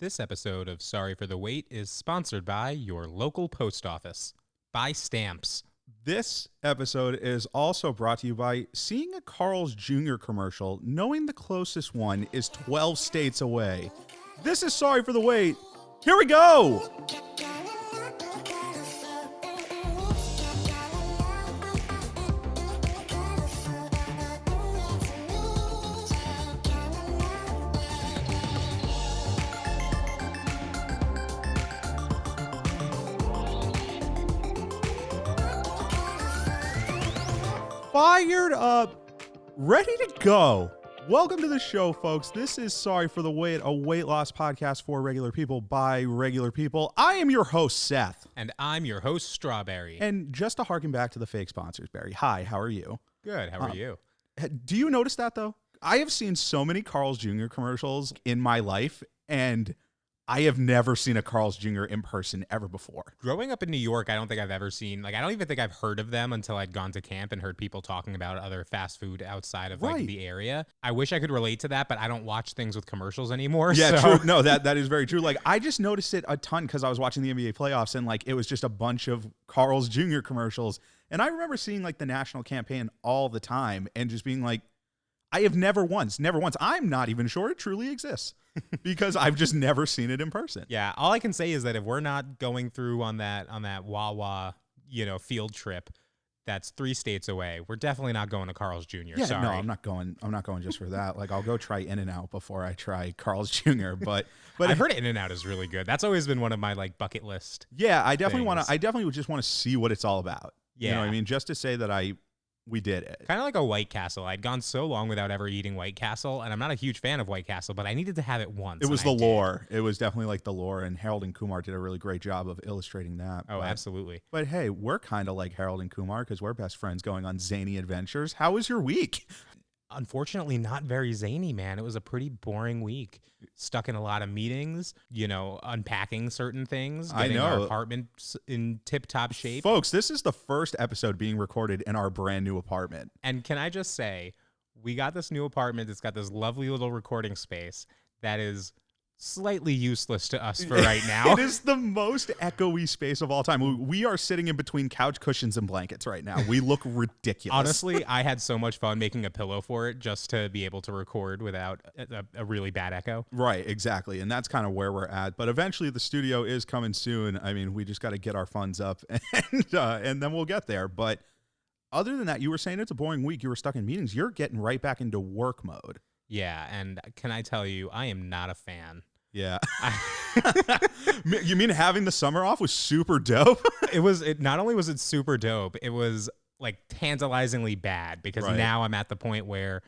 This episode of Sorry for the Wait is sponsored by your local post office. Buy stamps. This episode is also brought to you by seeing a Carl's Jr. commercial, knowing the closest one is 12 states away. This is Sorry for the Wait. Here we go! Fired up, ready to go. Welcome to the show, folks. This is Sorry for the Wait, a weight loss podcast for regular people by regular people. I am your host, Seth. And I'm your host, Strawberry. And just to harken back to the fake sponsors, Barry, hi, how are you? Good, how are you? Do you notice that, though? I have seen so many Carl's Jr. commercials in my life, and I have never seen a Carl's Jr. in person ever before. Growing up in New York, I don't think I've ever seen, I don't even think I've heard of them until I'd gone to camp and heard people talking about other fast food outside of the area. I wish I could relate to that, but I don't watch things with commercials anymore. Yeah, so. true. No, that is very true. I just noticed it a ton because I was watching the NBA playoffs and it was just a bunch of Carl's Jr. commercials. And I remember seeing the national campaign all the time and just being like, I have never once, I'm not even sure it truly exists because I've just never seen it in person. Yeah, all I can say is that if we're not going through on that Wawa, field trip that's 3 states away, we're definitely not going to Carl's Jr. Yeah, Sorry. no, I'm not going just for that. I'll go try In-N-Out before I try Carl's Jr. But I've heard In-N-Out is really good. That's always been one of my bucket list. Yeah, I definitely would just want to see what it's all about. Yeah. You know what I mean? Just to say that we did it. Kind of like a White Castle. I'd gone so long without ever eating White Castle, and I'm not a huge fan of White Castle, but I needed to have it once. It was the lore. It was definitely the lore, and Harold and Kumar did a really great job of illustrating that. Oh, absolutely. But hey, we're kind of like Harold and Kumar because we're best friends going on zany adventures. How was your week? Unfortunately, not very zany, man. It was a pretty boring week. Stuck in a lot of meetings, unpacking certain things, getting our apartment in tip-top shape. Folks, this is the first episode being recorded in our brand new apartment. And can I just say, we got this new apartment. It's got this lovely little recording space that is slightly useless to us for right now. It is the most echoey space of all time. We are sitting in between couch cushions and blankets right now. We look ridiculous. Honestly, I had so much fun making a pillow for it just to be able to record without a really bad echo. Right, exactly. And that's kind of where we're at. But eventually the studio is coming soon. I mean, we just got to get our funds up and then we'll get there. But other than that, you were saying it's a boring week. You were stuck in meetings. You're getting right back into work mode. Yeah, and can I tell you, I am not a fan. Yeah. You mean having the summer off was super dope? It not only was it super dope, it was tantalizingly bad because now I'm at the point where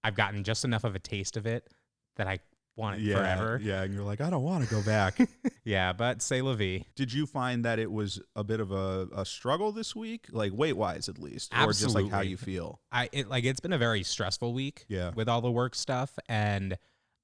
I've gotten just enough of a taste of it that I want it forever. Yeah, and you're like, I don't want to go back. Yeah, but c'est la vie. Did you find that it was a bit of a struggle this week? Weight-wise at least? Absolutely. Or just how you feel? It's been a very stressful week with all the work stuff, and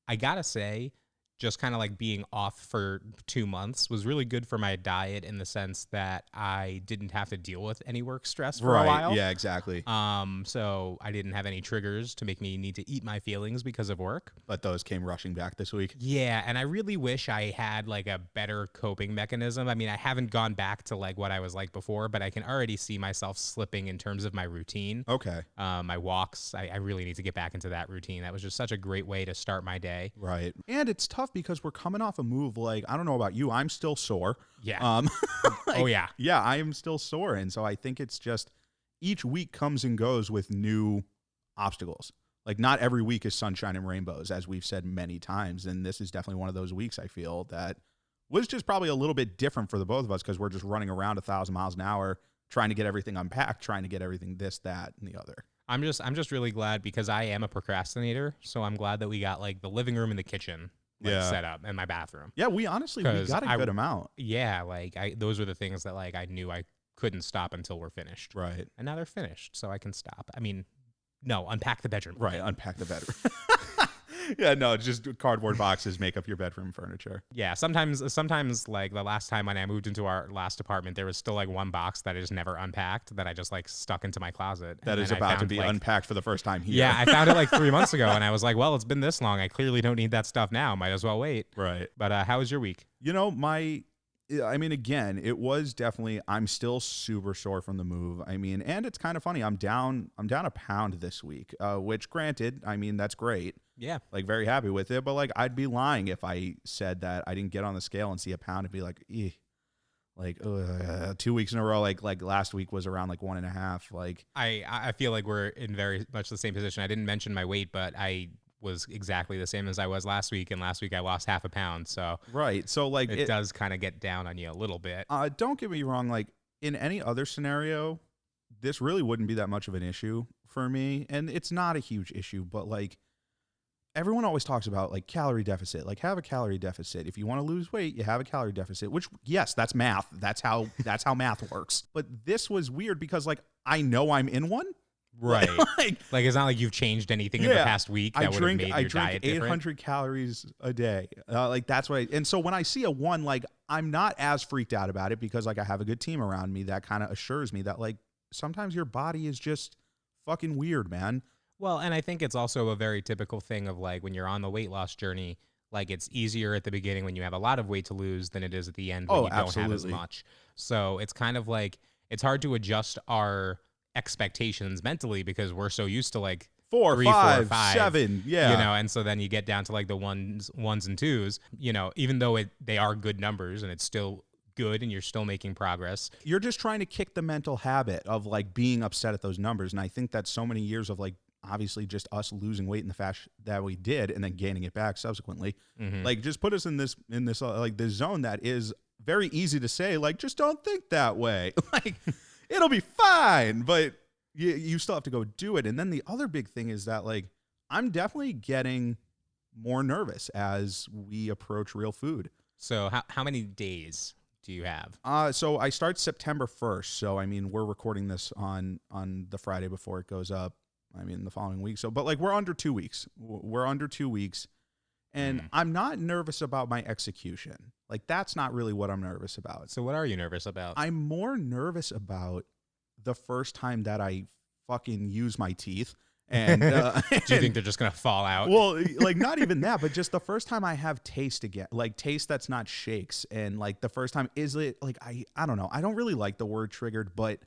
I gotta say, just kind of being off for 2 months was really good for my diet in the sense that I didn't have to deal with any work stress for a while. Yeah, exactly. So I didn't have any triggers to make me need to eat my feelings because of work. But those came rushing back this week. Yeah, and I really wish I had a better coping mechanism. I mean, I haven't gone back to what I was like before, but I can already see myself slipping in terms of my routine. Okay. My walks, I really need to get back into that routine. That was just such a great way to start my day. Right. And it's tough because we're coming off a move I don't know about you, I'm still sore. Yeah. Oh yeah. Yeah, I am still sore, and so I think it's just each week comes and goes with new obstacles. Not every week is sunshine and rainbows, as we've said many times, and this is definitely one of those weeks I feel that was just probably a little bit different for the both of us because we're just running around 1,000 miles an hour trying to get everything unpacked, trying to get everything this, that, and the other. I'm just really glad because I am a procrastinator, so I'm glad that we got the living room and the kitchen set up and my bathroom. Yeah, we got a good amount. Yeah, those were the things that I knew I couldn't stop until we're finished. Right. And now they're finished, so I can stop. I mean, no, unpack the bedroom. Right, unpack the bedroom. Yeah, no, just cardboard boxes make up your bedroom furniture. Yeah, sometimes like the last time when I moved into our last apartment, there was still like one box that I just never unpacked that I just like stuck into my closet. That is about to be unpacked for the first time here. Yeah, I found it like 3 months ago, and I was like, well, it's been this long. I clearly don't need that stuff now. Might as well wait. Right. But how was your week? You know, I mean, again, it was definitely, I'm still super sore from the move. I mean, and it's kind of funny. I'm down a pound this week, which granted, I mean, that's great. Yeah. Like very happy with it. But like, I'd be lying if I said that I didn't get on the scale and see a pound and be like, eh. Like 2 weeks in a row, like last week was around like 1.5. Like I feel like we're in very much the same position. I didn't mention my weight, but I was exactly the same as I was last week, and last week I lost half a pound. So right, so like it does kind of get down on you a little bit. Don't get me wrong, like in any other scenario, this really wouldn't be that much of an issue for me, and it's not a huge issue, but like everyone always talks about like calorie deficit, like have a calorie deficit. If you want to lose weight, you have a calorie deficit, which yes, that's math. That's how math works. But this was weird because like I know I'm in one. Right. like it's not like you've changed anything in the past week that would have made your diet different. 800 calories a day. Like that's what and so when I see a 1, like I'm not as freaked out about it because like I have a good team around me that kind of assures me that like sometimes your body is just fucking weird, man. Well, and I think it's also a very typical thing of like when you're on the weight loss journey, like it's easier at the beginning when you have a lot of weight to lose than it is at the end when you don't have as much. So it's kind of like it's hard to adjust our expectations mentally because we're so used to like 4, 3, 5, 4, 5, 7, yeah, you know, and so then you get down to like the ones and twos, you know, even though they are good numbers and it's still good and you're still making progress. You're just trying to kick the mental habit of like being upset at those numbers, and I think that so many years of like obviously just us losing weight in the fashion that we did and then gaining it back subsequently, like just put us in this like this zone that is very easy to say like just don't think that way. Like it'll be fine, but you still have to go do it. And then the other big thing is that like I'm definitely getting more nervous as we approach real food. So how many days do you have? So I start September 1st. So I mean we're recording this on the Friday before it goes up. I mean the following week. So but like we're under 2 weeks. We're under 2 weeks. And I'm not nervous about my execution. Like, that's not really what I'm nervous about. So what are you nervous about? I'm more nervous about the first time that I fucking use my teeth. And do you think they're just going to fall out? Well, like, not even that, but just the first time I have taste again. Like, taste that's not shakes. And, like, the first time, is it, like, I don't know. I don't really like the word triggered, but...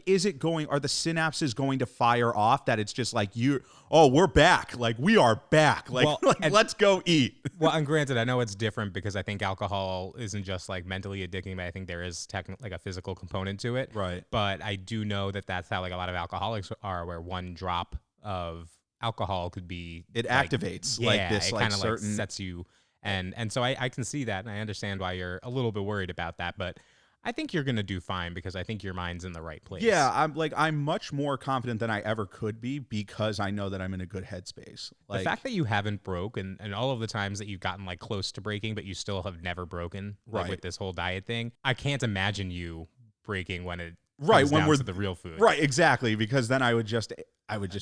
is it going, are the synapses going to fire off that it's just like we're back, like we are back, like, well, like let's go eat. Well, and granted, I know it's different because I think alcohol isn't just like mentally addicting, but I think there is like a physical component to it. Right. But I do know that that's how like a lot of alcoholics are, where one drop of alcohol could be it activates like this, it like kind of certain like sets you, and so I can see that, and I understand why you're a little bit worried about that, but I think you're going to do fine because I think your mind's in the right place. Yeah, I'm much more confident than I ever could be because I know that I'm in a good headspace. Like, the fact that you haven't broke and all of the times that you've gotten like close to breaking, but you still have never broken, like right. with this whole diet thing, I can't imagine you breaking when it right comes when down we're to the real food. Right, exactly, because then I would just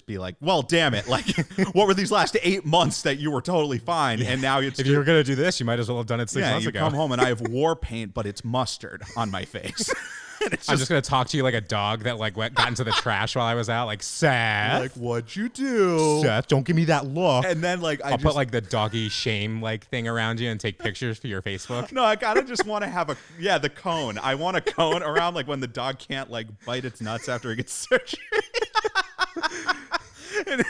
be like, well, damn it, like what were these last 8 months that you were totally fine, and now it's if you were gonna do this, you might as well have done it 6 months ago. You come home and I have war paint, but it's mustard on my face. I'm just gonna talk to you like a dog that like got into the trash while I was out, like Seth. Like, what'd you do? Seth, don't give me that look. And then like I'll put like the doggy shame like thing around you and take pictures for your Facebook. No, I kind of just want to have the cone. I want a cone around like when the dog can't like bite its nuts after it gets surgery. And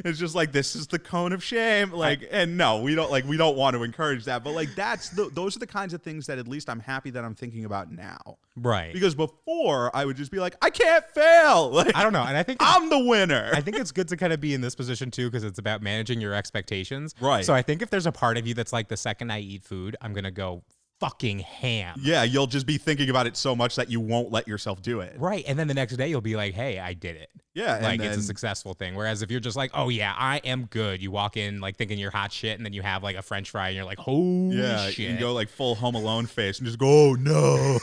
it's just like, this is the cone of shame. Like, and no, we don't want to encourage that, but like those are the kinds of things that at least I'm happy that I'm thinking about now. Right. Because before I would just be like, I can't fail. Like, I don't know. And I think I'm the winner. I think it's good to kind of be in this position too, because it's about managing your expectations. Right. So I think if there's a part of you that's like, the second I eat food, I'm going to go fucking ham. Yeah, you'll just be thinking about it so much that you won't let yourself do it. Right. And then the next day you'll be like, hey, I did it. Yeah. Like, it's a successful thing. Whereas if you're just like, oh yeah, I am good. You walk in like thinking you're hot shit, and then you have like a French fry and you're like, holy shit. You can go like full Home Alone face and just go, oh no.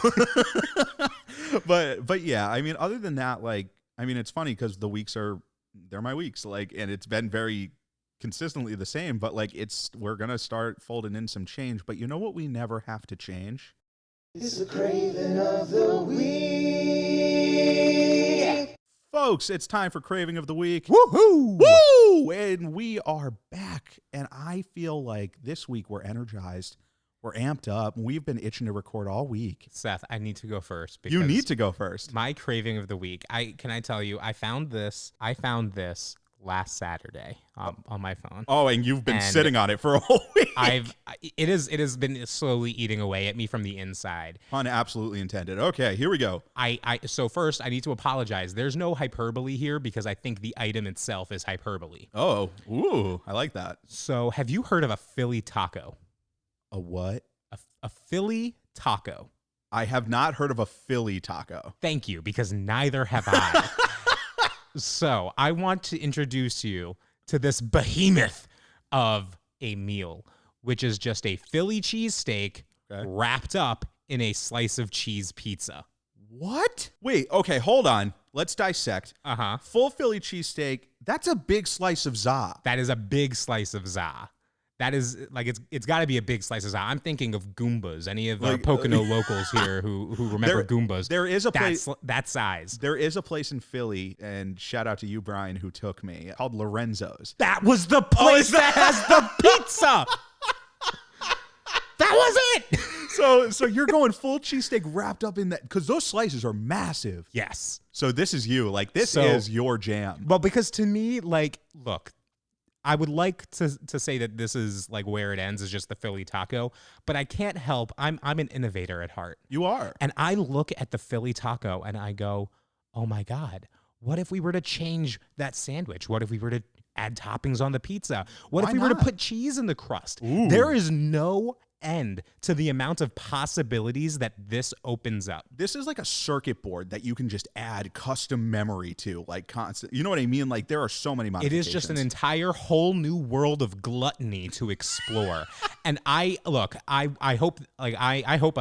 But yeah, I mean, other than that, like, I mean, it's funny because the weeks they're my weeks. Like, and it's been very consistently the same, but like we're going to start folding in some change. But you know what we never have to change? It's the craving of the week. Folks, it's time for Craving of the Week. Woohoo! Woo! And we are back. And I feel like this week we're energized. We're amped up. We've been itching to record all week. Seth, I need to go first. You need to go first. My craving of the week. Can I tell you, I found this last Saturday on my phone. Oh, and you've been sitting on it for a whole week. It has been slowly eating away at me from the inside. Pun absolutely intended. Okay, here we go. So first, I need to apologize. There's no hyperbole here because I think the item itself is hyperbole. Oh, ooh, I like that. So have you heard of a Philly taco? A what? A Philly taco. I have not heard of a Philly taco. Thank you, because neither have I. So I want to introduce you to this behemoth of a meal, which is just a Philly cheesesteak wrapped up in a slice of cheese pizza. What? Wait, okay, hold on. Let's dissect. Full Philly cheesesteak, that's a big slice of za. That is a big slice of za. That is like it's got to be a big slice of za. I'm thinking of Goombas. Any of our Pocono locals here who remember Goombas? There is a place that size. There is a place in Philly, and shout out to you, Brian, who took me, called Lorenzo's. That was the place that has the pizza. That was it. So you're going full cheesesteak wrapped up in that, because those slices are massive. Yes. So this is you. Like, this is your jam. Well, because to me, like, look, I would like to say that this is like where it ends is just the Philly taco, but I can't help. I'm an innovator at heart. You are. And I look at the Philly taco and I go, oh my God, what if we were to change that sandwich? What if we were to add toppings on the pizza? What if we were to put cheese in the crust? Ooh. There is no end to the amount of possibilities that this opens up. This is like a circuit board that you can just add custom memory to, like constant. You know what I mean? Like, there are so many modifications. It is just an entire whole new world of gluttony to explore. And I hope I'm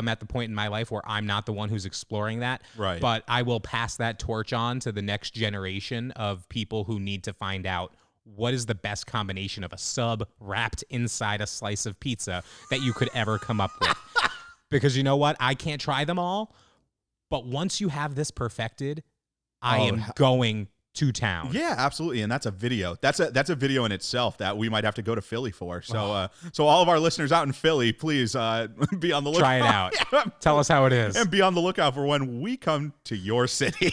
at the point in my life where I'm not the one who's exploring that. Right. But I will pass that torch on to the next generation of people who need to find out what is the best combination of a sub wrapped inside a slice of pizza that you could ever come up with. Because you know what? I can't try them all. But once you have this perfected, I am going to town. Yeah, absolutely. And that's a video. That's a video in itself that we might have to go to Philly for. So so all of our listeners out in Philly, please be on the lookout. Try it out. Tell us how it is. And be on the lookout for when we come to your city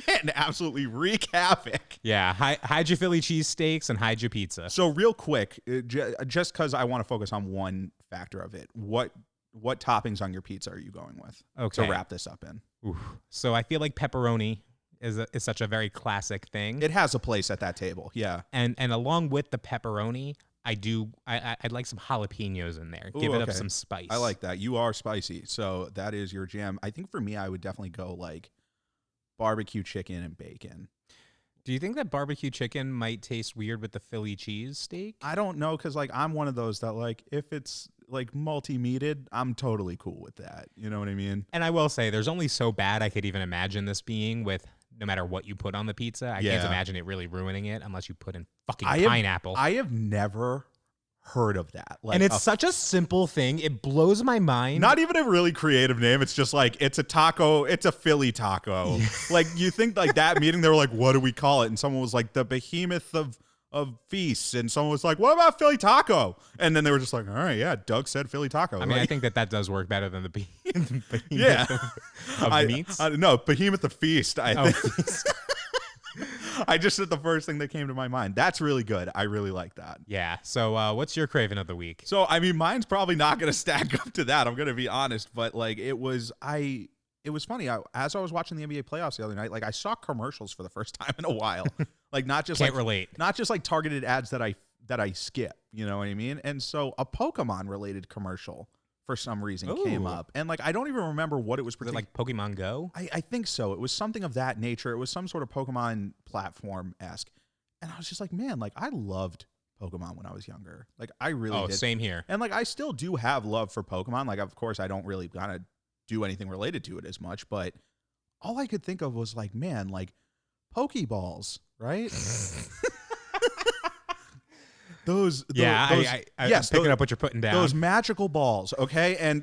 and absolutely wreak havoc. Yeah, hide your Philly cheesesteaks and hide your pizza. So real quick, just because I want to focus on one factor of it, what toppings on your pizza are you going with to wrap this up in? Oof. So I feel like pepperoni is such a very classic thing. It has a place at that table, yeah. And along with the pepperoni, I'd like some jalapenos in there. Give it up some spice. I like that. You are spicy, so that is your jam. I think for me, I would definitely go like barbecue chicken and bacon. Do you think that barbecue chicken might taste weird with the Philly cheesesteak? I don't know, because like I'm one of those that like if it's like multi-meated, I'm totally cool with that. You know what I mean? And I will say, there's only so bad I could even imagine this being with no matter what you put on the pizza. I can't imagine it really ruining it unless you put in fucking pineapple. I have never heard of that. Like, and it's such a simple thing. It blows my mind. Not even a really creative name. It's just like, it's a taco. It's a Philly taco. Like, you think like that meeting, they were like, what do we call it? And someone was like, the behemoth of feasts. And someone was like, what about Philly taco? And then they were just like, all right, yeah, Doug said Philly taco. I mean, I think that does work better than the behemoth of meats. No, behemoth of feast, I think. I just said the first thing that came to my mind. That's really good. I really like that. Yeah. So what's your craving of the week? So, I mean, mine's probably not going to stack up to that. I'm going to be honest. But, like, it was funny. As I was watching the NBA playoffs the other night, like, I saw commercials for the first time in a while. Like, not just not just like targeted ads that I skip. You know what I mean? And so a Pokemon related commercial for some reason came up. And like, I don't even remember what it was. Was it like Pokemon Go? I think so. It was something of that nature. It was some sort of Pokemon platform-esque. And I was just like, man, like I loved Pokemon when I was younger. Like I really did. Same here. And like, I still do have love for Pokemon. Like, of course, I don't really kind of do anything related to it as much, but all I could think of was like, man, like Pokeballs, right? those yes, picking up what you're putting down. Those magical balls, okay?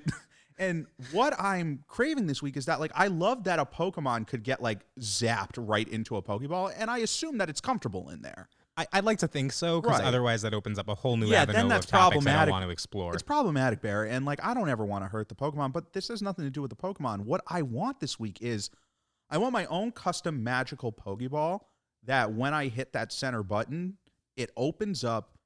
And what I'm craving this week is that, like, I love that a Pokemon could get, like, zapped right into a Pokeball, and I assume that it's comfortable in there. I'd like to think so, because otherwise that opens up a whole new avenue then that's of topics I problematic. don't want to explore. It's problematic, Barry, and, like, I don't ever want to hurt the Pokemon, but this has nothing to do with the Pokemon. What I want this week is I want my own custom magical Pokeball that when I hit that center button, it opens up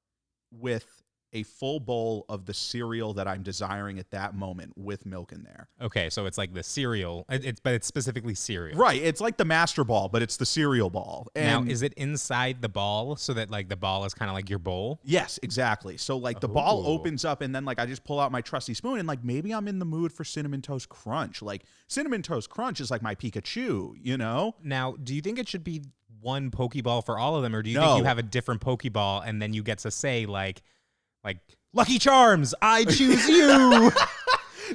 with a full bowl of the cereal that I'm desiring at that moment with milk in there. Okay, so it's like the cereal, but it's specifically cereal. Right, it's like the Master Ball, but it's the cereal ball. And now, is it inside the ball so that like the ball is kind of like your bowl? Yes, exactly. So like the ball opens up and then like I just pull out my trusty spoon and like maybe I'm in the mood for Cinnamon Toast Crunch. Like Cinnamon Toast Crunch is like my Pikachu, you know? Now, do you think it should be one Pokeball for all of them, or do you think you have a different Pokeball and then you get to say like Lucky Charms, I choose you.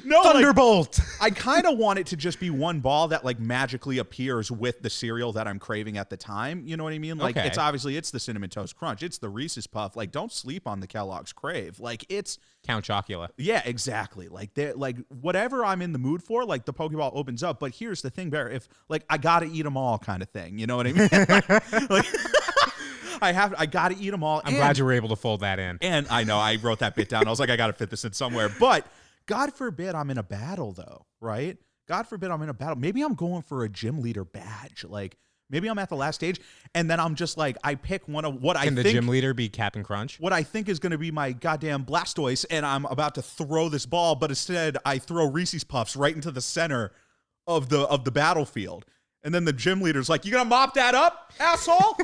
No, Thunderbolt. Like, I kind of want it to just be one ball that like magically appears with the cereal that I'm craving at the time. You know what I mean? Like it's the Cinnamon Toast Crunch. It's the Reese's Puff. Like don't sleep on the Kellogg's Crave. Like it's Count Chocula. Yeah, exactly. Like whatever I'm in the mood for, like the Pokeball opens up. But here's the thing, Bear. If like I gotta eat them all kind of thing. You know what I mean? like, I gotta eat them all. I'm glad you were able to fold that in. And I know I wrote that bit down. I was like, I gotta fit this in somewhere. But God forbid I'm in a battle though, right? God forbid I'm in a battle. Maybe I'm going for a gym leader badge. Like maybe I'm at the last stage, and then I'm just like, I pick one of what I think. Can the gym leader be Captain Crunch? What I think is going to be my goddamn Blastoise, and I'm about to throw this ball, but instead I throw Reese's Puffs right into the center of the battlefield. And then the gym leader's like, "You gonna mop that up, asshole?"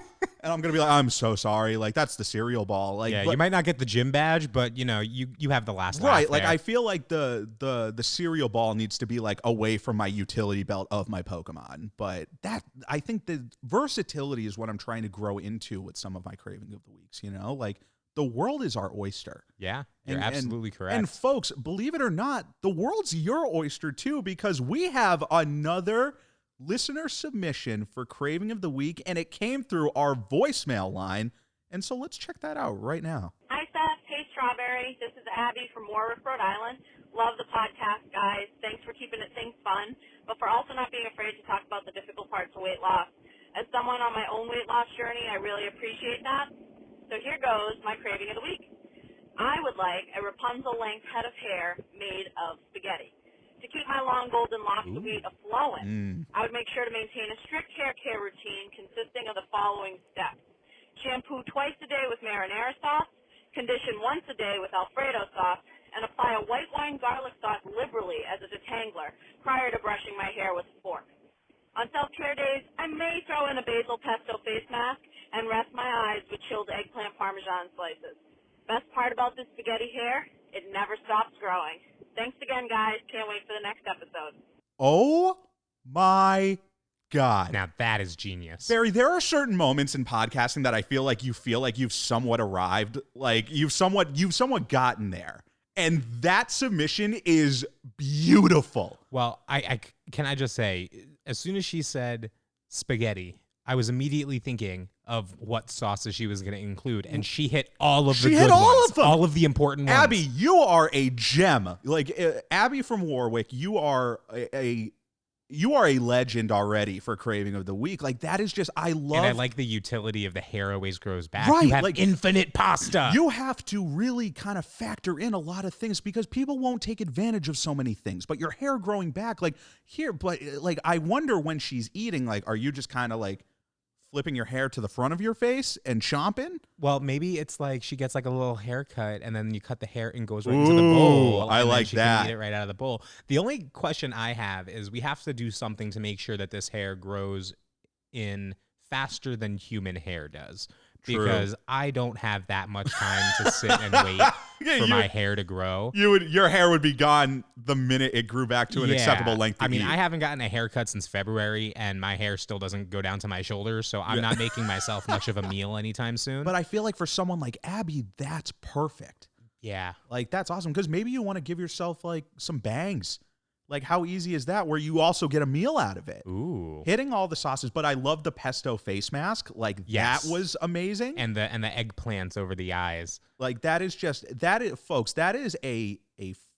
And I'm gonna be like, "I'm so sorry. Like that's the cereal ball." Like, yeah, you might not get the gym badge, but you know, you have the last laugh right. Like there. I feel like the cereal ball needs to be like away from my utility belt of my Pokemon. But that I think the versatility is what I'm trying to grow into with some of my craving of the weeks. You know, like the world is our oyster. Yeah, you're absolutely correct. And folks, believe it or not, the world's your oyster too, because we have another listener submission for craving of the week, and it came through our voicemail line. And so let's check that out right now. Hi, Seth. Hey, Strawberry. This is Abby from Warwick, Rhode Island. Love the podcast, guys. Thanks for keeping things fun, but for also not being afraid to talk about the difficult parts of weight loss. As someone on my own weight loss journey, I really appreciate that. So here goes my craving of the week. I would like a Rapunzel-length head of hair made of spaghetti. To keep my long golden locks of wheat a-flowing, I would make sure to maintain a strict hair care routine consisting of the following steps. Shampoo twice a day with marinara sauce, condition once a day with Alfredo sauce, and apply a white wine garlic sauce liberally as a detangler prior to brushing my hair with a fork. On self-care days, I may throw in a basil pesto face mask and rest my eyes with chilled eggplant parmesan slices. Best part about this spaghetti hair, it never stops growing. Thanks again, guys. Can't wait for the next episode. Oh my God. Now that is genius. Barry, there are certain moments in podcasting that I feel like you've somewhat arrived, like you've somewhat gotten there. And that submission is beautiful. Well, I can I just say, as soon as she said spaghetti, I was immediately thinking of what sauces she was going to include, and she hit all of the good ones, of them. all of the important ones. Abby, you are a gem. Like Abby from Warwick, you are a legend already for craving of the week. Like that is just I like the utility of the hair always grows back. Right, you have like infinite pasta. You have to really kind of factor in a lot of things because people won't take advantage of so many things. But your hair growing back, like here, but like I wonder when she's eating, like, are you just kind of like flipping your hair to the front of your face and chomping? Well, maybe it's like she gets like a little haircut and then you cut the hair and goes right into the bowl. I like she that. Can eat it right out of the bowl. The only question I have is we have to do something to make sure that this hair grows in faster than human hair does. True. Because I don't have that much time to sit and wait for my hair to grow. Your hair would be gone the minute it grew back to an acceptable length. I mean, I haven't gotten a haircut since February, and my hair still doesn't go down to my shoulders, so I'm not making myself much of a meal anytime soon. But I feel like for someone like Abby, that's perfect. Yeah. Like, that's awesome, because maybe you want to give yourself, like, some bangs Like, how easy is that where you also get a meal out of it? Ooh. Hitting all the sauces, but I love the pesto face mask. Like, Yes. that was amazing. And the eggplants over the eyes. Like, that is folks, that is a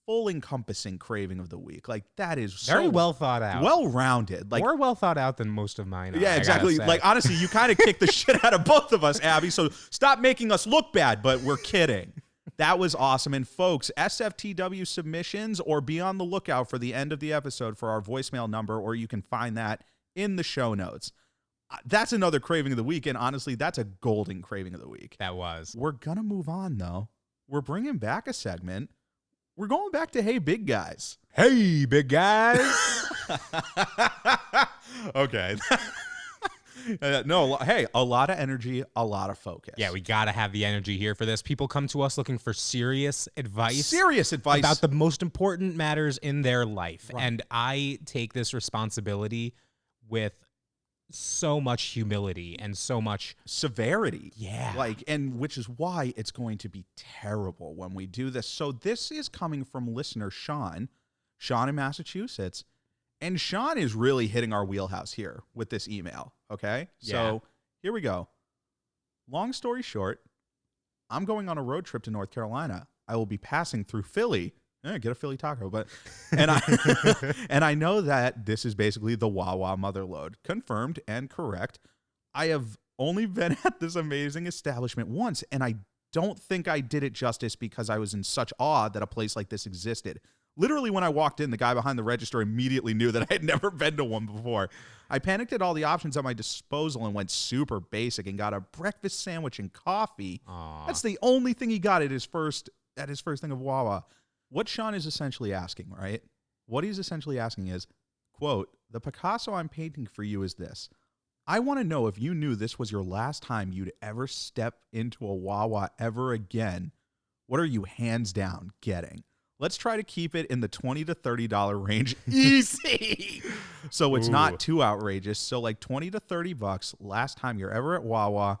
full encompassing craving of the week. Like, that is Very so well thought out. well-rounded. Like, more well thought out than most of mine. yeah, exactly. Like, honestly, you kind of kicked the shit out of both of us, Abby. So stop making us look bad, but we're kidding. That was awesome. And folks, SFTW submissions, or be on the lookout for the end of the episode for our voicemail number, or you can find that in the show notes. That's another craving of the week. And honestly, that's a golden craving of the week. That was. We're going to move on, though. We're bringing back a segment. We're going back to Hey Big Guys. Hey, big guys. Okay. No, hey, a lot of energy, a lot of focus. Yeah, we got to have the energy here for this. People come to us looking for serious advice. Serious advice. About the most important matters in their life. Right. And I take this responsibility with so much humility and so much severity. Yeah. Like, and which is why it's going to be terrible when we do this. So this is coming from listener Sean in Massachusetts. And Sean is really hitting our wheelhouse here with this email. Okay. Yeah. So here we go. Long story short, I'm going on a road trip to North Carolina. I will be passing through Philly. Get a Philly taco, but and I know that this is basically the Wawa motherlode. Confirmed and correct. I have only been at this amazing establishment once, and I don't think I did it justice because I was in such awe that a place like this existed. Literally, when I walked in, the guy behind the register immediately knew that I had never been to one before. I panicked at all the options at my disposal and went super basic and got a breakfast sandwich and coffee. Aww. That's the only thing he got at his first thing of Wawa. What Sean is essentially asking, right? What he's essentially asking is, quote, the Picasso I'm painting for you is this. I want to know if you knew this was your last time you'd ever step into a Wawa ever again. What are you hands down getting? Let's try to keep it in the $20 to $30 range. Easy. So it's not too outrageous. So like $20 to $30 last time you're ever at Wawa,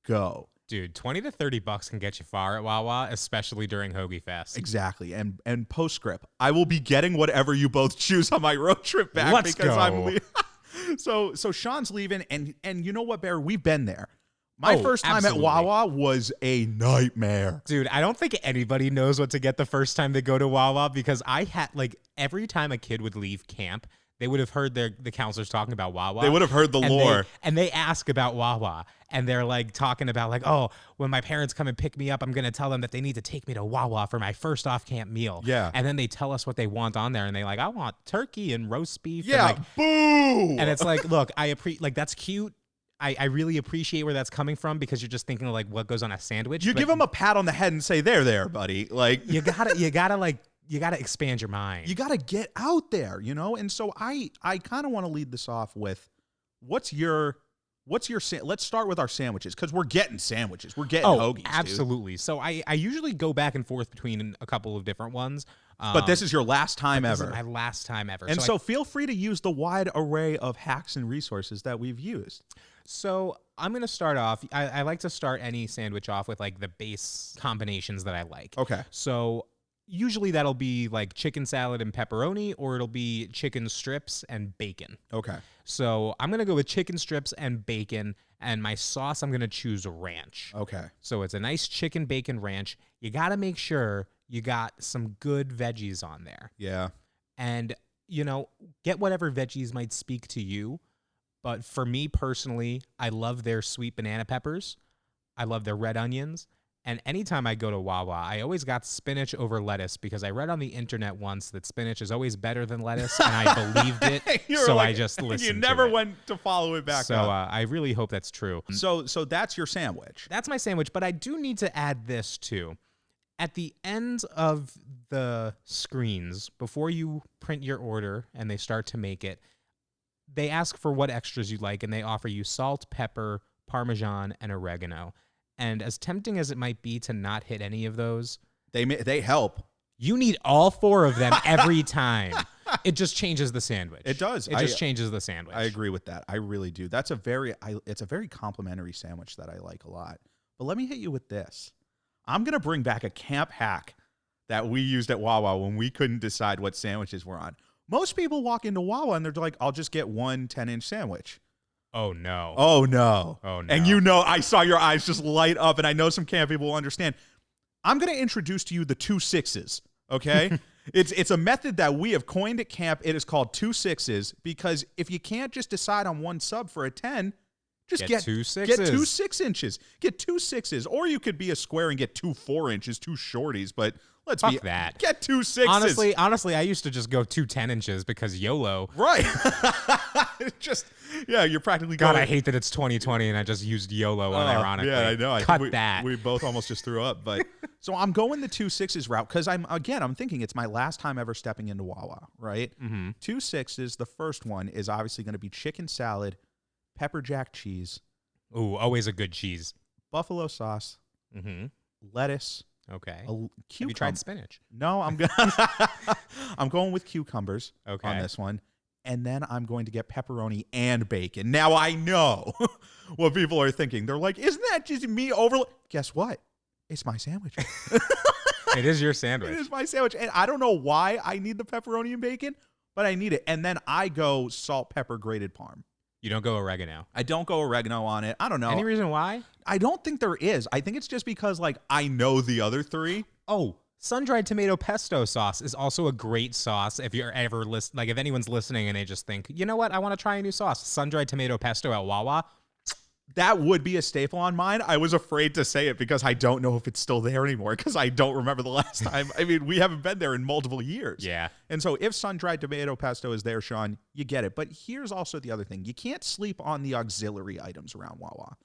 go. Dude, $20 to $30 can get you far at Wawa, especially during Hoagie Fest. Exactly. And postscript, I will be getting whatever you both choose on my road trip back. Let's because go. I'm So Sean's leaving, and you know what, Bear? We've been there. My first time absolutely. at Wawa was a nightmare. Dude, I don't think anybody knows what to get the first time they go to Wawa, because I had, like, every time a kid would leave camp, they would have heard the counselors talking about Wawa. They would have heard the lore. And they ask about Wawa. And they're like talking about like, oh, when my parents come and pick me up, I'm going to tell them that they need to take me to Wawa for my first off-camp meal. Yeah. And then they tell us what they want on there. And they like, I want turkey and roast beef. Yeah, And like, boo! and it's like, look, like, that's cute. I really appreciate where that's coming from, because you're just thinking of like what goes on a sandwich. You give them a pat on the head and say, there, buddy. Like you gotta expand your mind. You gotta get out there, you know? And so I kind of want to lead this off with let's start with our sandwiches, because we're getting sandwiches. We're getting hoagies. Absolutely. Dude. So I usually go back and forth between a couple of different ones. But this is your last time ever. This is my last time ever. And so feel free to use the wide array of hacks and resources that we've used. So I'm going to start off. I like to start any sandwich off with like the base combinations that I like. Okay. So usually that'll be like chicken salad and pepperoni, or it'll be chicken strips and bacon. Okay. So I'm going to go with chicken strips and bacon, and my sauce, I'm going to choose ranch. Okay. So it's a nice chicken bacon ranch. You got to make sure you got some good veggies on there. Yeah. And, get whatever veggies might speak to you. But for me personally, I love their sweet banana peppers. I love their red onions. And anytime I go to Wawa, I always got spinach over lettuce, because I read on the internet once that spinach is always better than lettuce, and I believed it. So I just listened to it. You never went to follow it back So up. I really hope that's true. So that's your sandwich. That's my sandwich, but I do need to add this too. At the end of the screens, before you print your order and they start to make it, they ask for what extras you like, and they offer you salt, pepper, Parmesan, and oregano. And as tempting as it might be to not hit any of those, they help. You need all four of them every time. It just changes the sandwich. It does. It just changes the sandwich. I agree with that. I really do. That's it's a very complimentary sandwich that I like a lot. But let me hit you with this. I'm going to bring back a camp hack that we used at Wawa when we couldn't decide what sandwiches we're on. Most people walk into Wawa and they're like, I'll just get one 10-inch sandwich. Oh, no. Oh, no. Oh, no. And you know, I saw your eyes just light up, and I know some camp people will understand. I'm going to introduce to you the 2 6s, okay? It's a method that we have coined at camp. It is called 2 6s because if you can't just decide on one sub for a 10, just get 2 6s. Get 2 6 inches. Get 2 6s. Or you could be a square and get 2 4 inches, 2 shorties, but let's Fuck be that. Get 2 6s. Honestly, I used to just go 2 10 inches because YOLO. Right. Just, yeah, you're practically God, going. I hate that it's 2020 and I just used YOLO unironically. Yeah, I know. I Cut think that. We both almost just threw up. But so I'm going the 2 6s route because I'm thinking it's my last time ever stepping into Wawa, right? 2 6s. The first one is obviously going to be chicken salad, pepper jack cheese. Ooh, always a good cheese. Buffalo sauce, lettuce. Okay. Have you tried spinach? No, I'm going with cucumbers on this one. And then I'm going to get pepperoni and bacon. Now I know what people are thinking. They're like, isn't that just me overload? Guess what? It's my sandwich. It is your sandwich. It is my sandwich. And I don't know why I need the pepperoni and bacon, but I need it. And then I go salt, pepper, grated parm. You don't go oregano. I don't go oregano on it. I don't know. Any reason why? I don't think there is. I think it's just because, like, I know the other 3. Oh, sun-dried tomato pesto sauce is also a great sauce if you're ever if anyone's listening and they just think, you know what, I want to try a new sauce. Sun-dried tomato pesto at Wawa. That would be a staple on mine. I was afraid to say it because I don't know if it's still there anymore because I don't remember the last time. I mean, we haven't been there in multiple years. Yeah. And so if sun-dried tomato pesto is there, Sean, you get it. But here's also the other thing. You can't sleep on the auxiliary items around Wawa.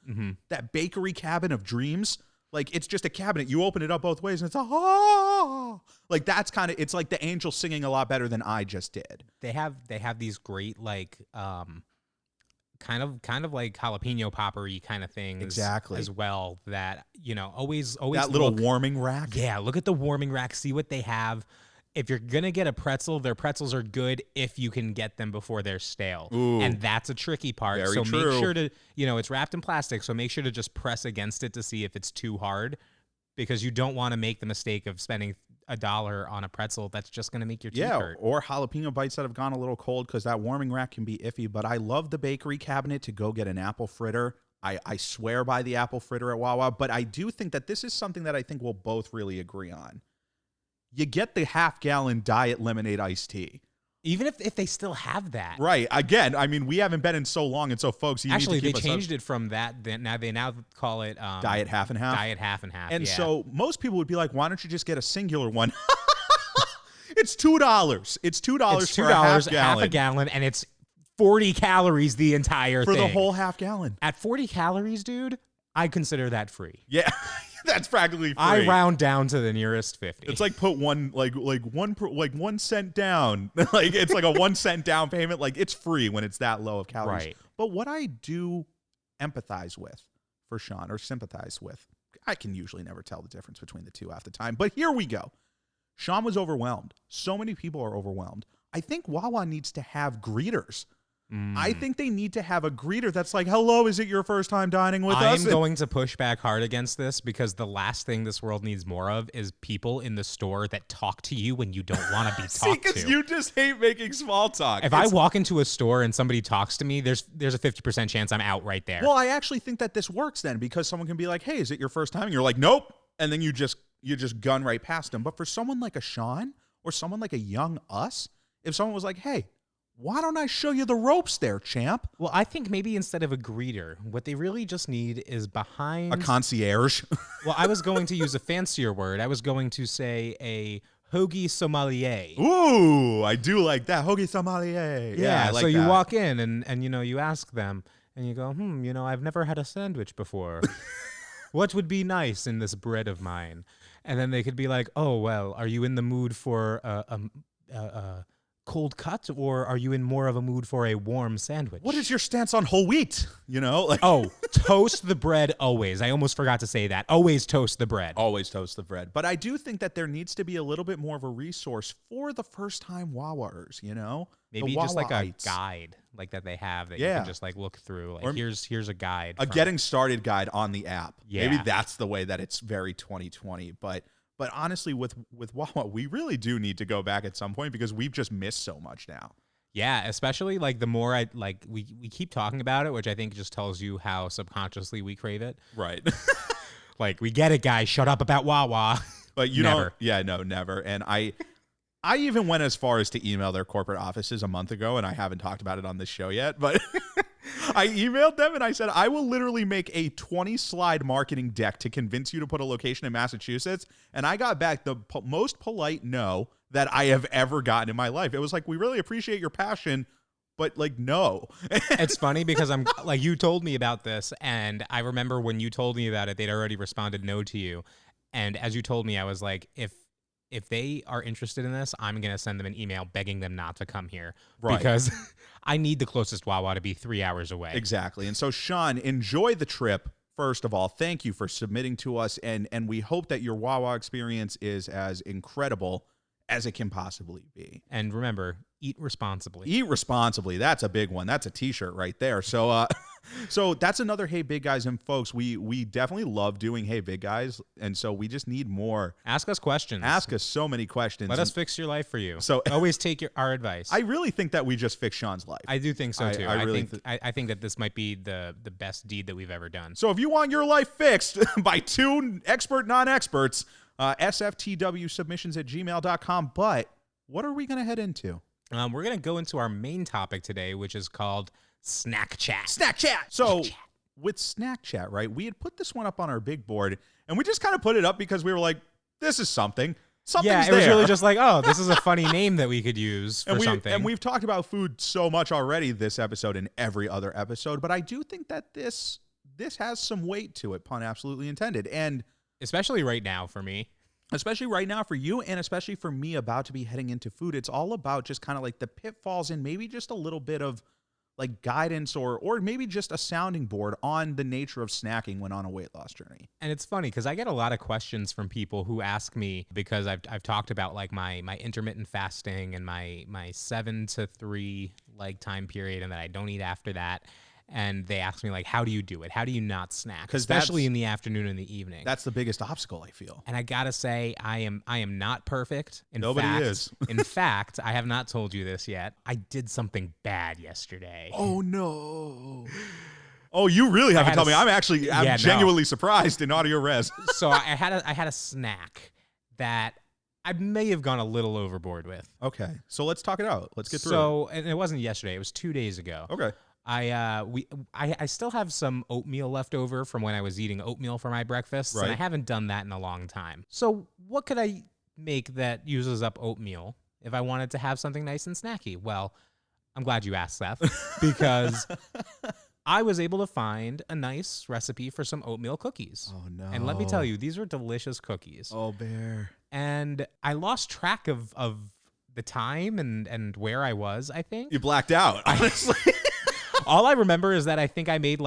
That bakery cabinet of dreams, like it's just a cabinet. You open it up both ways and it's like that's kind of, it's like the angel singing a lot better than I just did. They have these great kind of like jalapeno poppery kind of things as well that, you know, always that little warming rack. Yeah, look at the warming rack, see what they have. If you're going to get a pretzel, their pretzels are good if you can get them before they're stale. Ooh, and that's a tricky part. Very so true. Make sure to, you know, it's wrapped in plastic, so make sure to just press against it to see if it's too hard because you don't want to make the mistake of spending $1 on a pretzel that's just going to make your teeth hurt. Or jalapeno bites that have gone a little cold because that warming rack can be iffy. But I love the bakery cabinet to go get an apple fritter. I swear by the apple fritter at Wawa, but I do think that this is something that I think we'll both really agree on. You get the half-gallon diet lemonade iced tea. Even if they still have that. Right. Again, I mean, we haven't been in so long, and so, folks, you actually, need to keep they changed it from that. They now call it diet half and half. Diet half and half. And yeah. so most people would be like, why don't you just get a singular one? It's $2. It's $2 for a half a gallon, and it's 40 calories the entire for thing. the whole half gallon. At 40 calories, dude, I consider that free. Yeah. That's practically free. I round down to the nearest 50. It's like put one 1 cent down. Like it's like a 1 cent down payment. Like it's free when it's that low of calories. Right. But what I do empathize with for Sean or sympathize with, I can usually never tell the difference between the two half the time. But here we go. Sean was overwhelmed. So many people are overwhelmed. I think Wawa needs to have greeters. I think they need to have a greeter that's like, hello, is it your first time dining with us? I'm going to push back hard against this because the last thing this world needs more of is people in the store that talk to you when you don't want to be talked to. Because you just hate making small talk. If I walk into a store and somebody talks to me, there's a 50% chance I'm out right there. Well, I actually think that this works then because someone can be like, hey, is it your first time? And you're like, nope. And then you just gun right past them. But for someone like a Sean or someone like a young us, if someone was like, hey, why don't I show you the ropes there, champ? Well, I think maybe instead of a greeter, what they really just need is behind... A concierge. Well, I was going to use a fancier word. I was going to say a hoagie sommelier. Ooh, I do like that. Hoagie sommelier. Yeah, I like so that. You walk in and, you know, you ask them and you go, you know, I've never had a sandwich before. What would be nice in this bread of mine? And then they could be like, oh, well, are you in the mood for a cold cut, or are you in more of a mood for a warm sandwich? What is your stance on whole wheat? You know, like toast the bread always. I almost forgot to say that. Always toast the bread. Always toast the bread. But I do think that there needs to be a little bit more of a resource for the first time Wawers, you know? Maybe just like a guide like that they have that you can just like look through. Like, or here's a guide. A getting started guide on the app. Yeah. Maybe that's the way that it's very 2020. But But honestly, with Wawa, we really do need to go back at some point because we've just missed so much now. Yeah, especially like the more we keep talking about it, which I think just tells you how subconsciously we crave it. Right. Like, we get it, guys. Shut up about Wawa. But you Never. don't. Yeah, no, never. And I even went as far as to email their corporate offices a month ago, and I haven't talked about it on this show yet, but I emailed them and I said, I will literally make a 20-slide marketing deck to convince you to put a location in Massachusetts. And I got back the most polite no that I have ever gotten in my life. It was like, we really appreciate your passion, but like, no. It's funny because I'm like, you told me about this, and I remember when you told me about it, they'd already responded no to you. And as you told me, I was like, if they are interested in this, I'm going to send them an email begging them not to come here. Right. Because I need the closest Wawa to be 3 hours away. Exactly. And so, Sean, enjoy the trip. First of all, thank you for submitting to us, and we hope that your Wawa experience is as incredible as it can possibly be. And remember, eat responsibly. Eat responsibly. That's a big one. That's a t-shirt right there. So so that's another Hey Big Guys. And folks, we definitely love doing Hey Big Guys, and so we just need more. Ask us questions. Ask us so many questions. Let us fix your life for you. So always take our advice. I really think that we just fixed Sean's life. I do think so too. I think that this might be the best deed that we've ever done. So if you want your life fixed by two expert non-experts, SFTWSubmissions@gmail.com. But what are we going to head into? We're going to go into our main topic today, which is called SnackChat. SnackChat. So with SnackChat, right, we had put this one up on our big board, and we just kind of put it up because we were like, this is something. Something's it was really just like, oh, this is a funny name that we could use for something. And we've talked about food so much already this episode and every other episode, but I do think that this has some weight to it, pun absolutely intended. And especially right now for me. Especially right now for you, and especially for me about to be heading into food. It's all about just kind of like the pitfalls and maybe just a little bit of like guidance or maybe just a sounding board on the nature of snacking when on a weight loss journey. And it's funny because I get a lot of questions from people who ask me, because I've talked about like my intermittent fasting and my 7 to 3 like time period, and that I don't eat after that. And they ask me, like, how do you do it? How do you not snack? Especially in the afternoon and the evening. That's the biggest obstacle, I feel. And I got to say, I am not perfect. Nobody is. In fact, I have not told you this yet. I did something bad yesterday. Oh, no. Oh, you really haven't told me. I'm genuinely surprised in audio res. So I had a snack that I may have gone a little overboard with. Okay. So let's talk it out. Let's get through it. So, and it wasn't yesterday. It was 2 days ago. Okay. I still have some oatmeal left over from when I was eating oatmeal for my breakfast, right. And I haven't done that in a long time. So what could I make that uses up oatmeal if I wanted to have something nice and snacky? Well, I'm glad you asked, Seth, because I was able to find a nice recipe for some oatmeal cookies. Oh, no. And let me tell you, these were delicious cookies. Oh, bear. And I lost track of the time and where I was, I think. You blacked out, honestly. All I remember is that I think I made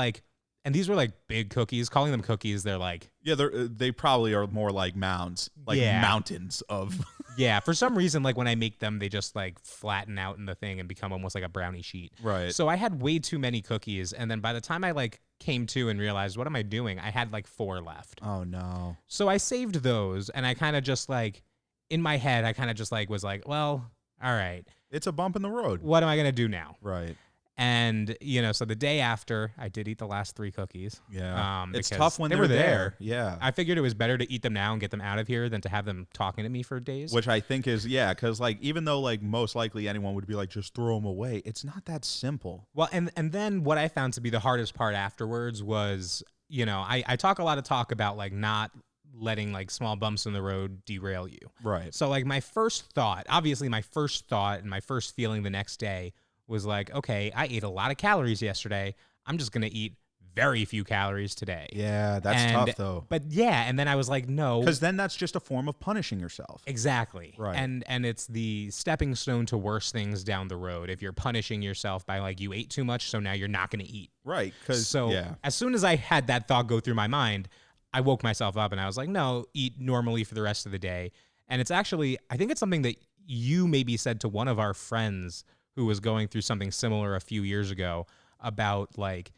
and these were like big cookies. Calling them cookies, they're like... Yeah, they probably are more like mounds, like mountains of... Yeah, for some reason, like when I make them, they just like flatten out in the thing and become almost like a brownie sheet. Right. So I had way too many cookies, and then by the time I like came to and realized, what am I doing? I had like 4 left. Oh, no. So I saved those, and I kind of just like, in my head, I kind of just like was like, well, all right. It's a bump in the road. What am I going to do now? Right. And, so the day after, I did eat the last 3 cookies. Yeah. It's tough when they were there. Yeah. I figured it was better to eat them now and get them out of here than to have them talking to me for days. Which I think is, because like, even though like most likely anyone would be like, just throw them away, it's not that simple. Well, and then what I found to be the hardest part afterwards was, I talk a lot of talk about like not letting like small bumps in the road derail you. Right. So like my first thought and my first feeling the next day was like, okay, I ate a lot of calories yesterday. I'm just going to eat very few calories today. Yeah, that's tough though. But yeah, and then I was like, no. Because then that's just a form of punishing yourself. Exactly. Right. And it's the stepping stone to worse things down the road. If you're punishing yourself by like, you ate too much, so now you're not going to eat. Right. As soon as I had that thought go through my mind, I woke myself up and I was like, no, eat normally for the rest of the day. And it's actually, I think it's something that you maybe said to one of our friends who was going through something similar a few years ago about like,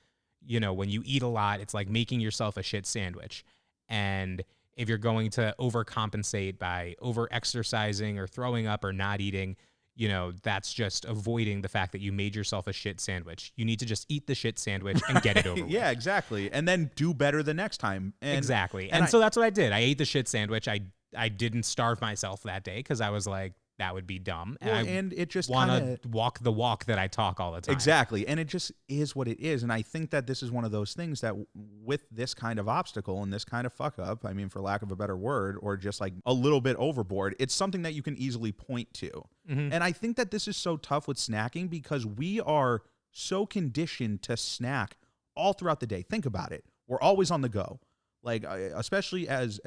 when you eat a lot, it's like making yourself a shit sandwich. And if you're going to overcompensate by over exercising or throwing up or not eating, you know, that's just avoiding the fact that you made yourself a shit sandwich. You need to just eat the shit sandwich and get it over with. Yeah, exactly. And then do better the next time. Exactly. And so that's what I did. I ate the shit sandwich. I didn't starve myself that day because I was like, that would be dumb. And it just want to walk the walk that I talk all the time. Exactly. And it just is what it is. And I think that this is one of those things that with this kind of obstacle and this kind of fuck up, I mean, for lack of a better word, or just like a little bit overboard, it's something that you can easily point to. Mm-hmm. And I think that this is so tough with snacking because we are so conditioned to snack all throughout the day. Think about it. We're always on the go. Like, especially as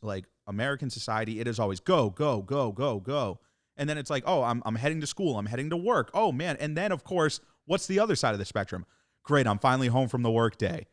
like American society, it is always go, go, go, go, go. And then it's like, oh, I'm heading to school. I'm heading to work. Oh, man. And then, of course, what's the other side of the spectrum? Great. I'm finally home from the work day.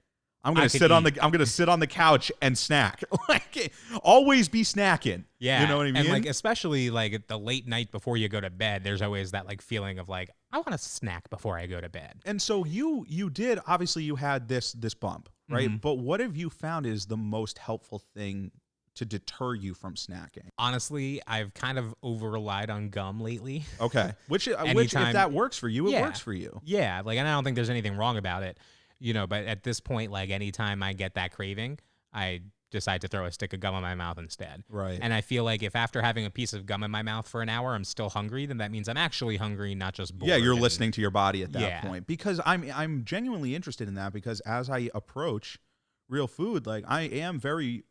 I'm going to sit on the couch and snack. Like, always be snacking. Yeah. You know what I mean? And like, especially like the late night before you go to bed, there's always that like feeling of like, I want to snack before I go to bed. And so you did, obviously you had this bump, right? Mm-hmm. But what have you found is the most helpful thing to deter you from snacking? Honestly, I've kind of over-relied on gum lately. Okay. Which if that works for you, it works for you. Yeah. Like, and I don't think there's anything wrong about it, you know, but at this point, like anytime I get that craving, I decide to throw a stick of gum in my mouth instead. Right. And I feel like if after having a piece of gum in my mouth for an hour, I'm still hungry, then that means I'm actually hungry, not just bored. Yeah, you're listening to your body at that point. Because I'm genuinely interested in that because as I approach real food, like I am very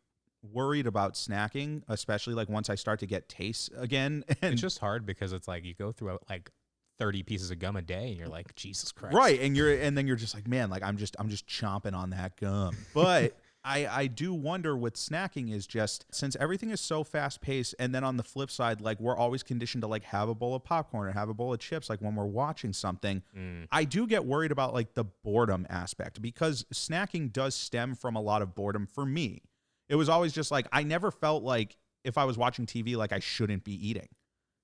worried about snacking, especially like once I start to get tastes again. And it's just hard because it's like you go through like 30 pieces of gum a day and you're like, Jesus Christ. Right. And then you're just like, man, like I'm just chomping on that gum. But I do wonder with snacking is just since everything is so fast paced, and then on the flip side, like we're always conditioned to like have a bowl of popcorn or have a bowl of chips, like when we're watching something, I do get worried about like the boredom aspect because snacking does stem from a lot of boredom for me. It was always just like, I never felt like if I was watching TV, like I shouldn't be eating.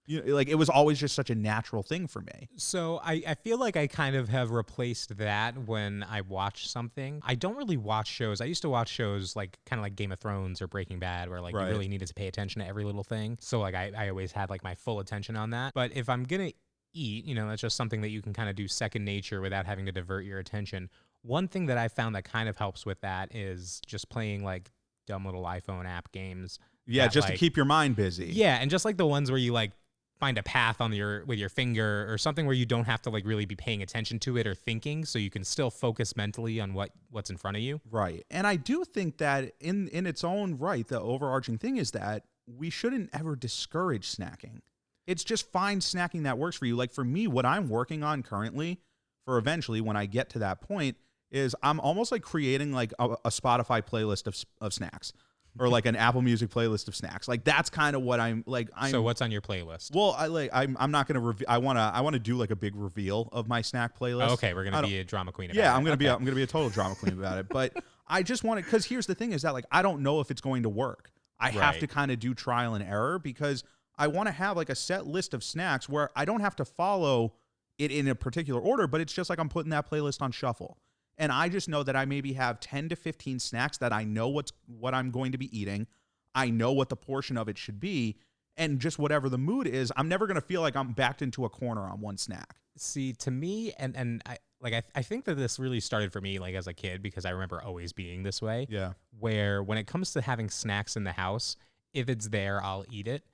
You know, like it was always just such a natural thing for me. So I feel like I kind of have replaced that when I watch something. I don't really watch shows. I used to watch shows like kind of like Game of Thrones or Breaking Bad where like you really needed to pay attention to every little thing. So like I always had like my full attention on that. But if I'm going to eat, you know, that's just something that you can kind of do second nature without having to divert your attention. One thing that I found that kind of helps with that is just playing like dumb little iPhone app games. Yeah, just to keep your mind busy. Yeah, and just like the ones where you like find a path on with your finger or something where you don't have to like really be paying attention to it or thinking, so you can still focus mentally on what's in front of you. Right. And I do think that in its own right, the overarching thing is that we shouldn't ever discourage snacking. It's just find snacking that works for you. Like for me, what I'm working on currently for eventually when I get to that point is I'm almost like creating like a Spotify playlist of snacks. Or like an Apple Music playlist of snacks. Like that's kind of what I'm like. So what's on your playlist? Well, I'm not gonna I wanna do like a big reveal of my snack playlist. Oh, okay, we're gonna be a drama queen about it. Yeah, I'm gonna be a total drama queen about it. But I just want to, because here's the thing is that like I don't know if it's going to work. I have to kind of do trial and error because I want to have like a set list of snacks where I don't have to follow it in a particular order, but it's just like I'm putting that playlist on shuffle. And I just know that I maybe have 10 to 15 snacks that I know what I'm going to be eating. I know what the portion of it should be. And just whatever the mood is, I'm never going to feel like I'm backed into a corner on one snack. See, to me, and I think that this really started for me like as a kid because I remember always being this way. Yeah. Where when it comes to having snacks in the house, if it's there, I'll eat it.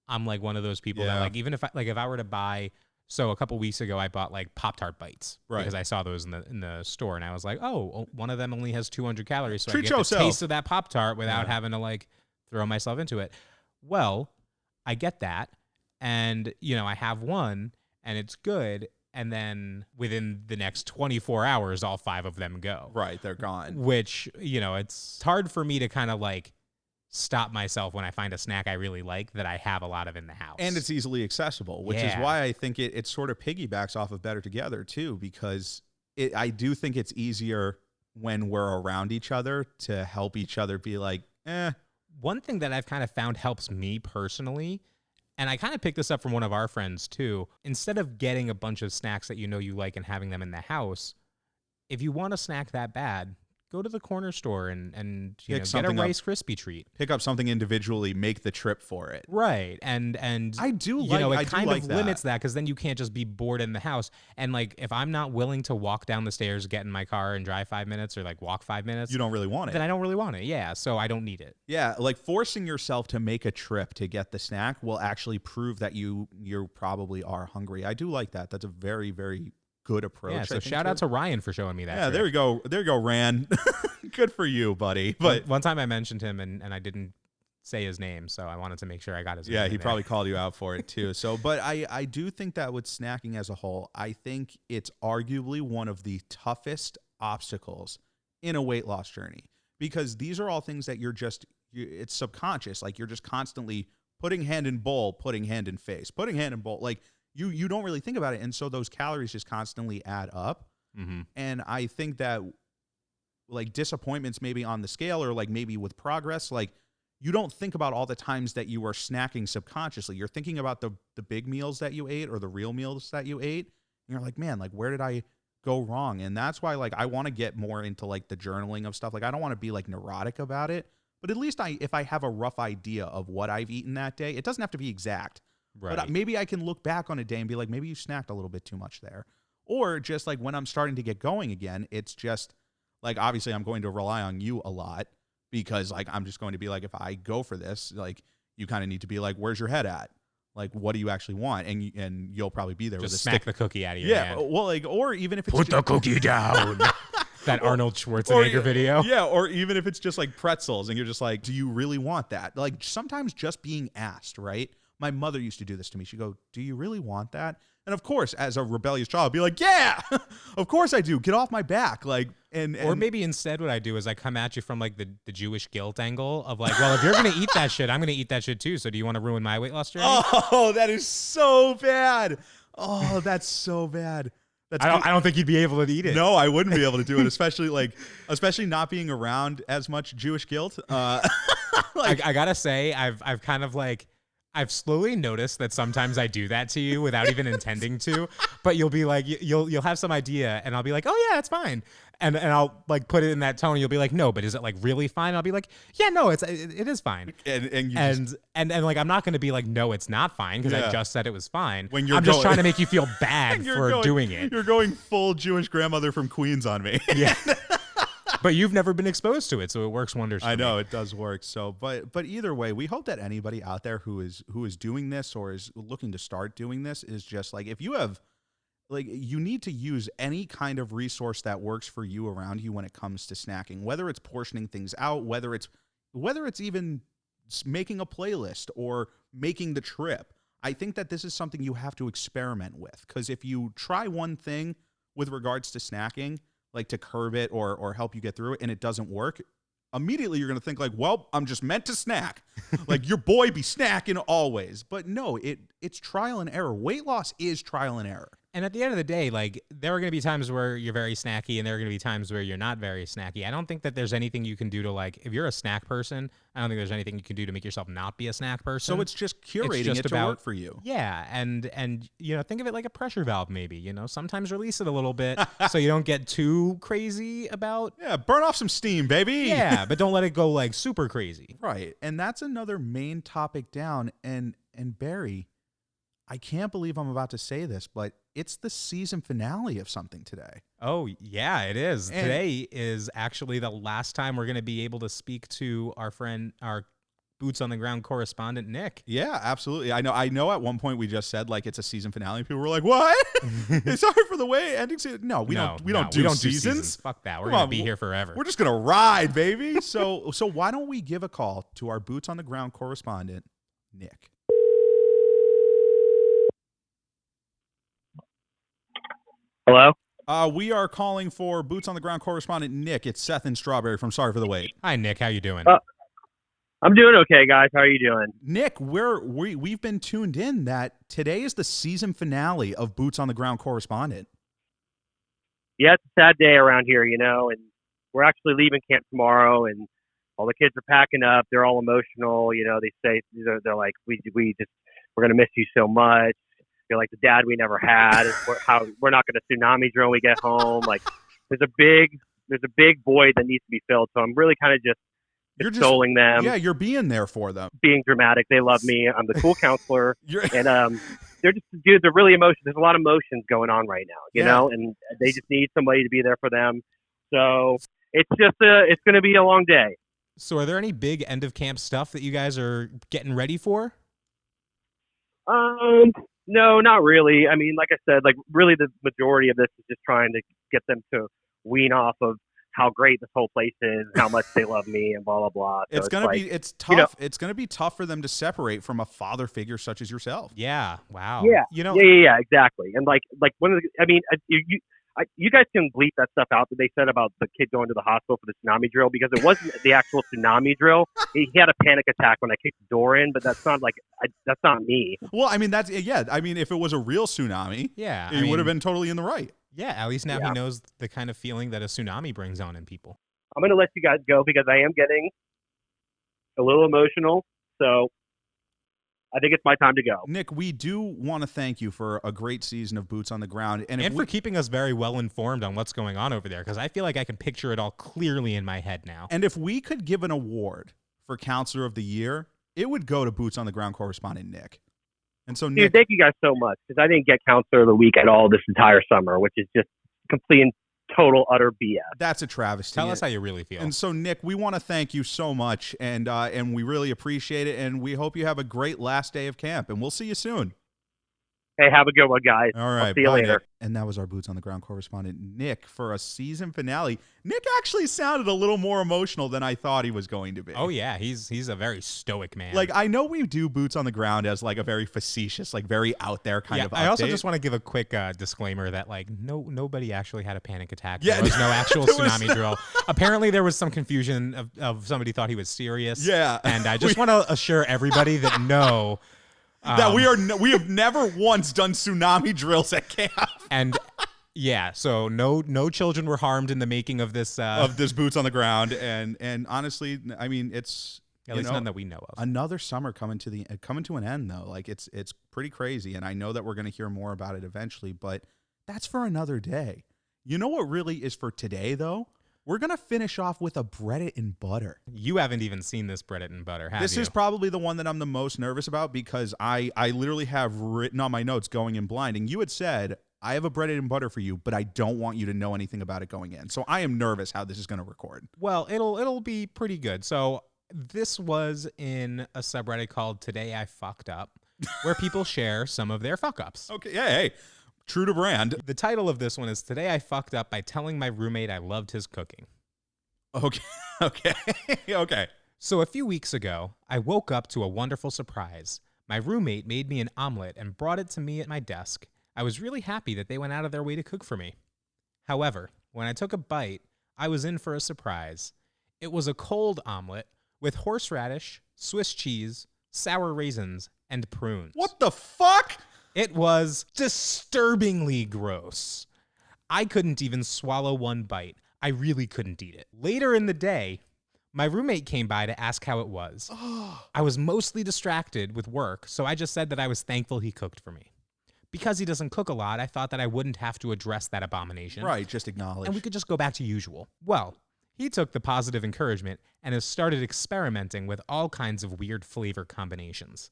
I'm like one of those people that like even if I were to buy. So a couple weeks ago, I bought like Pop-Tart bites because I saw those in the store, and I was like, oh, one of them only has 200 calories, so Treat I get yourself. the taste of that Pop-Tart without having to like throw myself into it. Well, I get that, and you know, I have one, and it's good, and then within the next 24 hours, all 5 of them go. Right, they're gone. Which, you know, it's hard for me to kind of like stop myself when I find a snack I really like that I have a lot of in the house. And it's easily accessible, which is why I think it sort of piggybacks off of Better Together too, because I do think it's easier when we're around each other to help each other be like, One thing that I've kind of found helps me personally, and I kind of picked this up from one of our friends too, instead of getting a bunch of snacks that you know you like and having them in the house, if you want a snack that bad, go to the corner store and you know, get a something Rice Krispie treat. Pick up something individually, make the trip for it. Right. And I do you like know, I it do kind like of that. limits that because then you can't just be bored in the house. And like if I'm not willing to walk down the stairs, get in my car and drive 5 minutes or like walk 5 minutes, You don't really want it. then I don't really want it. Yeah. So I don't need it. Yeah, like forcing yourself to make a trip to get the snack will actually prove that you probably are hungry. I do like that. That's a very, very good approach. Yeah. So shout out to Ryan for showing me that. Yeah, trick. there you go. There you go, Ran. Good for you, buddy. But one time I mentioned him and I didn't say his name, so I wanted to make sure I got his name. yeah, in he there. probably called you out for it too. So, but I do think that with snacking as a whole, I think it's arguably one of the toughest obstacles in a weight loss journey because these are all things that it's subconscious. Like you're just constantly putting hand in bowl, putting hand in face, putting hand in bowl. Like you don't really think about it. And so those calories just constantly add up. Mm-hmm. And I think that like disappointments maybe on the scale or like maybe with progress, like you don't think about all the times that you are snacking subconsciously. You're thinking about the big meals that you ate or the real meals that you ate. And you're like, man, like where did I go wrong? And that's why like I want to get more into like the journaling of stuff. Like I don't want to be like neurotic about it, but at least if I have a rough idea of what I've eaten that day, it doesn't have to be exact. Right. But maybe I can look back on a day and be like, maybe you snacked a little bit too much there. Or just like when I'm starting to get going again, it's just like, obviously I'm going to rely on you a lot because like, I'm just going to be like, if I go for this, like you kind of need to be like, where's your head at? Like, what do you actually want? And you'll probably be there Just with a smack stick. the cookie out of your hand. Well, like, or even if it's Put the cookie down. That Arnold Schwarzenegger video. Yeah, or even if it's just like pretzels and you're just like, do you really want that? Like sometimes just being asked, right? My mother used to do this to me. She'd go, do you really want that? And of course, as a rebellious child, I'd be like, yeah, of course I do. Get off my back. Like, or maybe instead what I do is I come at you from like the Jewish guilt angle of like, well, if you're going to eat that shit, I'm going to eat that shit too. So do you want to ruin my weight loss journey? Oh, that is so bad. Oh, that's so bad. I don't think you'd be able to eat it. No, I wouldn't be able to do it, especially not being around as much Jewish guilt. I gotta say, I've kind of like, I've slowly noticed that sometimes I do that to you without even intending to, but you'll be like, you'll have some idea and I'll be like, oh yeah, it's fine. And I'll like put it in that tone and you'll be like, no, but is it like really fine? I'll be like, yeah, no, it is fine. And like, I'm not going to be like, no, it's not fine. Cause I just said it was fine. I'm just trying to make you feel bad for doing it. You're going full Jewish grandmother from Queens on me. Yeah. But you've never been exposed to it, so it works wonders for me. I know it does work. So, but either way, we hope that anybody out there who is doing this or is looking to start doing this is just like, if you have, like, you need to use any kind of resource that works for you around you when it comes to snacking, whether it's portioning things out, whether it's even making a playlist or making the trip. I think that this is something you have to experiment with, because if you try one thing with regards to snacking, like to curb it or help you get through it, and it doesn't work, immediately you're going to think like, well, I'm just meant to snack. Like your boy be snacking always. But no, it's trial and error. Weight loss is trial and error. And at the end of the day, like, there are going to be times where you're very snacky and there are going to be times where you're not very snacky. I don't think that there's anything you can do to, like, if you're a snack person, I don't think there's anything you can do to make yourself not be a snack person. So it's just curating it to work for you. Yeah. And, you know, think of it like a pressure valve, maybe, you know, sometimes release it a little bit so you don't get too crazy about. Yeah. Burn off some steam, baby. Yeah. But don't let it go like super crazy. Right. And that's another main topic down. And Barry, I can't believe I'm about to say this, but it's the season finale of something today. Oh, yeah, it is. And today is actually the last time we're going to be able to speak to our friend, our boots on the ground correspondent, Nick. Yeah, absolutely. I know at one point we just said like it's a season finale. People were like, what? Sorry for the way ending season. No, we don't do seasons. Fuck that. We're going to be here forever. We're just going to ride, baby. So why don't we give a call to our boots on the ground correspondent, Nick? Hello? We are calling for boots on the ground correspondent Nick. It's Seth and Strawberry from Sorry for the Wait. Hi, Nick. How you doing? I'm doing okay, guys. How are you doing? Nick, we've been tuned in that today is the season finale of Boots on the Ground correspondent. Yeah, it's a sad day around here, you know, and we're actually leaving camp tomorrow, and all the kids are packing up. They're all emotional, you know. They say they're like, we're gonna miss you so much. You're like the dad we never had. We're not going to tsunami drone when we get home. Like, there's a big there's a big void that needs to be filled. So I'm really kind of just consoling them. Yeah, you're being there for them. Being dramatic. They love me. I'm the cool counselor. And they're just, dude, they're really emotional. There's a lot of emotions going on right now, you know, and they just need somebody to be there for them. So it's just it's going to be a long day. So are there any big end of camp stuff that you guys are getting ready for? No, not really. I mean, like I said, like really the majority of this is just trying to get them to wean off of how great this whole place is, how much they love me, and blah blah blah. So it's tough. You know, it's gonna be tough for them to separate from a father figure such as yourself. Yeah. Wow. Yeah. You know. Yeah. Exactly. And like one of the, I mean, you guys can bleep that stuff out that they said about the kid going to the hospital for the tsunami drill, because it wasn't the actual tsunami drill. He had a panic attack when I kicked the door in, but that's not that's not me. Well, I mean, I mean, if it was a real tsunami, he would have been totally in the right. Yeah, at least now he knows the kind of feeling that a tsunami brings on in people. I'm going to let you guys go because I am getting a little emotional. So I think it's my time to go. Nick, we do want to thank you for a great season of Boots on the Ground. And for keeping us very well informed on what's going on over there, because I feel like I can picture it all clearly in my head now. And if we could give an award for Counselor of the Year, it would go to Boots on the Ground correspondent Nick. And so, Nick, thank you guys so much, because I didn't get Counselor of the Week at all this entire summer, which is just complete and total utter BS. That's a travesty. Tell us how you really feel. And so, Nick, we want to thank you so much, and we really appreciate it, and we hope you have a great last day of camp, and we'll see you soon. Hey, have a good one, guys. All right. I'll see you later. Nick. And that was our Boots on the Ground correspondent, Nick, for a season finale. Nick actually sounded a little more emotional than I thought he was going to be. Oh, yeah. He's a very stoic man. Like, I know we do Boots on the Ground as, like, a very facetious, like, very out there kind of update. I also just want to give a quick disclaimer that, like, nobody actually had a panic attack. Yeah, there was no actual tsunami drill. Apparently, there was some confusion of somebody thought he was serious. Yeah. And I just want to assure everybody that no... that we have never once done tsunami drills at camp. And yeah, so no children were harmed in the making of this Boots on the Ground, and honestly, I mean, it's at least none that we know of. Another summer coming to an end though. Like it's pretty crazy, and I know that we're going to hear more about it eventually, but that's for another day. You know what really is for today though? We're going to finish off with a Breddit and Butter. You haven't even seen this Breddit and Butter, have you? This is probably the one that I'm the most nervous about, because I literally have written on my notes going in blind. And you had said, I have a Breddit and Butter for you, but I don't want you to know anything about it going in. So I am nervous how this is going to record. Well, it'll be pretty good. So this was in a subreddit called Today I Fucked Up, where people share some of their fuck-ups. Okay, yeah, hey. True to brand. The title of this one is Today I Fucked Up by Telling My Roommate I Loved His Cooking. Okay. So a few weeks ago, I woke up to a wonderful surprise. My roommate made me an omelet and brought it to me at my desk. I was really happy that they went out of their way to cook for me. However, when I took a bite, I was in for a surprise. It was a cold omelet with horseradish, Swiss cheese, sour raisins, and prunes. What the fuck? It was disturbingly gross. I couldn't even swallow one bite. I really couldn't eat it. Later in the day, my roommate came by to ask how it was. I was mostly distracted with work, so I just said that I was thankful he cooked for me. Because he doesn't cook a lot, I thought that I wouldn't have to address that abomination. Right, just acknowledge. And we could just go back to usual. Well, he took the positive encouragement and has started experimenting with all kinds of weird flavor combinations.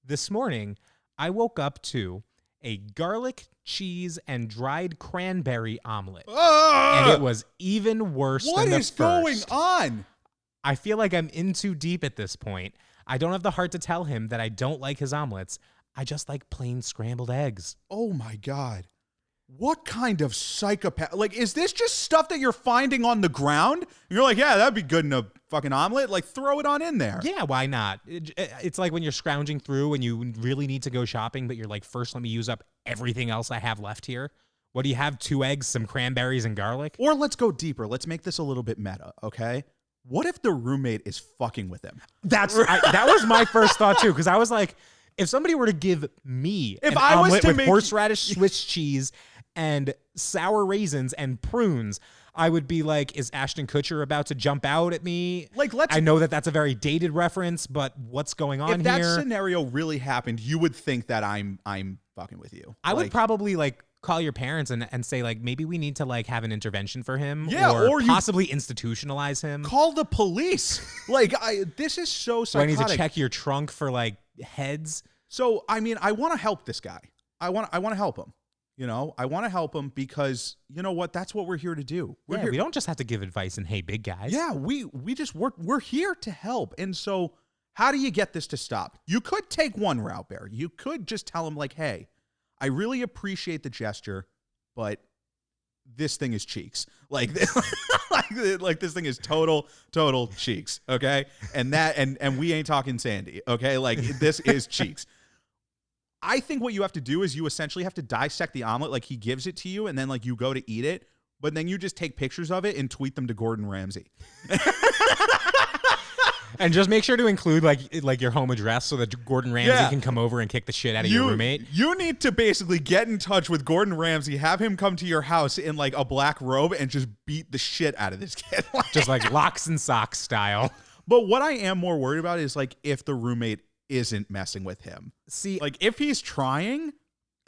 This morning, I woke up to a garlic, cheese, and dried cranberry omelet. And it was even worse than the first. What is going on? I feel like I'm in too deep at this point. I don't have the heart to tell him that I don't like his omelets. I just like plain scrambled eggs. Oh, my God. What kind of psychopath? Like, is this just stuff that you're finding on the ground? And you're like, yeah, that'd be good in a fucking omelet. Like, throw it on in there. Yeah, why not? It's like when you're scrounging through and you really need to go shopping, but you're like, first, let me use up everything else I have left here. What do you have? 2 eggs, some cranberries, and garlic? Or let's go deeper. Let's make this a little bit meta, okay? What if the roommate is fucking with him? That was my first thought, too, because I was like, if somebody were to give me an omelet with horseradish, Swiss cheese, and sour raisins and prunes, I would be like, is Ashton Kutcher about to jump out at me? Like, I know that that's a very dated reference, but what's going on here? If that scenario really happened, you would think that I'm fucking with you. I would probably like call your parents and say, like, maybe we need to, like, have an intervention for him. Yeah, or possibly institutionalize him. Call the police. Like, this is so psychotic. Do I need to check your trunk for, like, heads? So, I mean, I want to help this guy. I want to help him. You know, I want to help him because, you know what? That's what we're here to do. We don't just have to give advice and, hey, big guys. Yeah, we're here to help. And so how do you get this to stop? You could take one route, Bear. You could just tell him, like, hey, I really appreciate the gesture, but this thing is cheeks. Like, like this thing is total cheeks. Okay. And we ain't talking Sandy. Okay. Like, this is cheeks. I think what you have to do is you essentially have to dissect the omelet. Like, he gives it to you and then, like, you go to eat it, but then you just take pictures of it and tweet them to Gordon Ramsay. And just make sure to include like your home address so that Gordon Ramsay can come over and kick the shit out of your roommate. You need to basically get in touch with Gordon Ramsay, have him come to your house in like a black robe and just beat the shit out of this kid. Just like locks and socks style. But what I am more worried about is like if the roommate isn't messing with him. See, like if he's trying,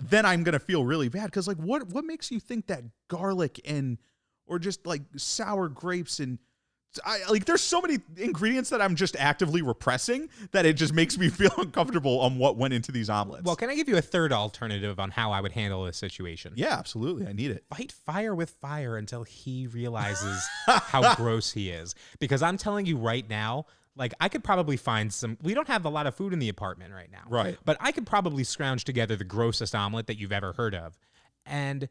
then I'm going to feel really bad. Cause like what makes you think that garlic or just like sour grapes and there's so many ingredients that I'm just actively repressing that it just makes me feel uncomfortable on what went into these omelets. Well, can I give you a third alternative on how I would handle this situation? Yeah, absolutely. I need it. Fight fire with fire until he realizes how gross he is. Because I'm telling you right now, like I could probably find we don't have a lot of food in the apartment right now. Right. But I could probably scrounge together the grossest omelet that you've ever heard of. And